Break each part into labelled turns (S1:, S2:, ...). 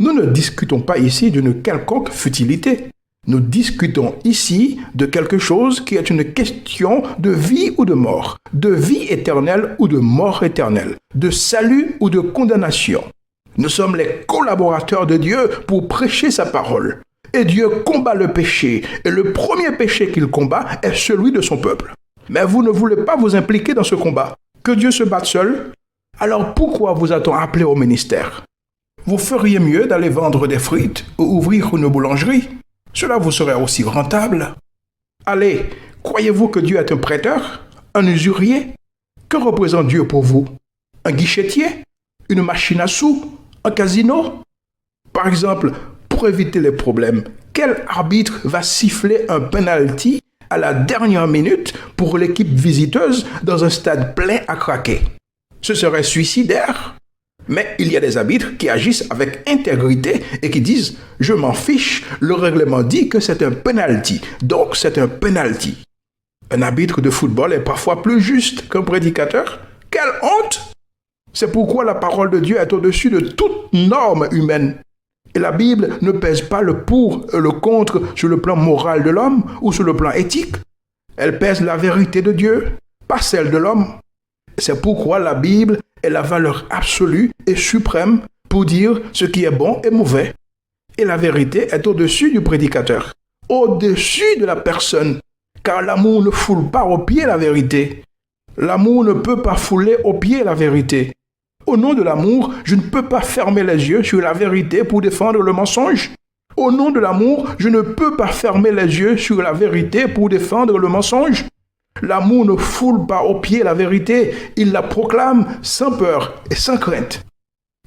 S1: Nous ne discutons pas ici d'une quelconque futilité. Nous discutons ici de quelque chose qui est une question de vie ou de mort, de vie éternelle ou de mort éternelle, de salut ou de condamnation. Nous sommes les collaborateurs de Dieu pour prêcher sa parole. Et Dieu combat le péché, et le premier péché qu'il combat est celui de son peuple. Mais vous ne voulez pas vous impliquer dans ce combat. Que Dieu se batte seul? Alors pourquoi vous a-t-on appelé au ministère? Vous feriez mieux d'aller vendre des frites ou ouvrir une boulangerie. Cela vous serait aussi rentable. Allez, croyez-vous que Dieu est un prêteur? Un usurier? Que représente Dieu pour vous? Un guichetier? Une machine à sous? Un casino? Par exemple, pour éviter les problèmes, quel arbitre va siffler un penalty à la dernière minute pour l'équipe visiteuse dans un stade plein à craquer? Ce serait suicidaire. Mais il y a des arbitres qui agissent avec intégrité et qui disent « Je m'en fiche, le règlement dit que c'est un penalty, donc c'est un penalty ». Un arbitre de football est parfois plus juste qu'un prédicateur. Quelle honte! C'est pourquoi la parole de Dieu est au-dessus de toute norme humaine. Et la Bible ne pèse pas le pour et le contre sur le plan moral de l'homme ou sur le plan éthique. Elle pèse la vérité de Dieu, pas celle de l'homme. C'est pourquoi la Bible est la valeur absolue et suprême pour dire ce qui est bon et mauvais. Et la vérité est au-dessus du prédicateur, au-dessus de la personne, car l'amour ne foule pas aux pieds la vérité. L'amour ne peut pas fouler aux pieds la vérité. Au nom de l'amour, je ne peux pas fermer les yeux sur la vérité pour défendre le mensonge. Au nom de l'amour, je ne peux pas fermer les yeux sur la vérité pour défendre le mensonge. L'amour ne foule pas aux pieds la vérité, il la proclame sans peur et sans crainte.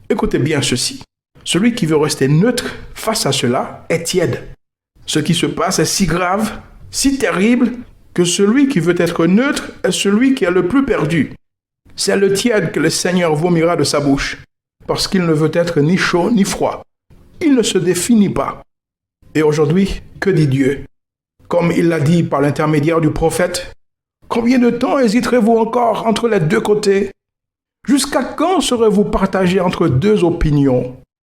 S1: Écoutez bien ceci. Celui qui veut rester neutre face à cela est tiède. Ce qui se passe est si grave, si terrible, que celui qui veut être neutre est celui qui est le plus perdu. C'est le tiède que le Seigneur vomira de sa bouche, parce qu'il ne veut être ni chaud ni froid. Il ne se définit pas. Et aujourd'hui, que dit Dieu? Comme il l'a dit par l'intermédiaire du prophète, combien de temps hésiterez-vous encore entre les deux côtés? Jusqu'à quand serez-vous partagé entre deux opinions?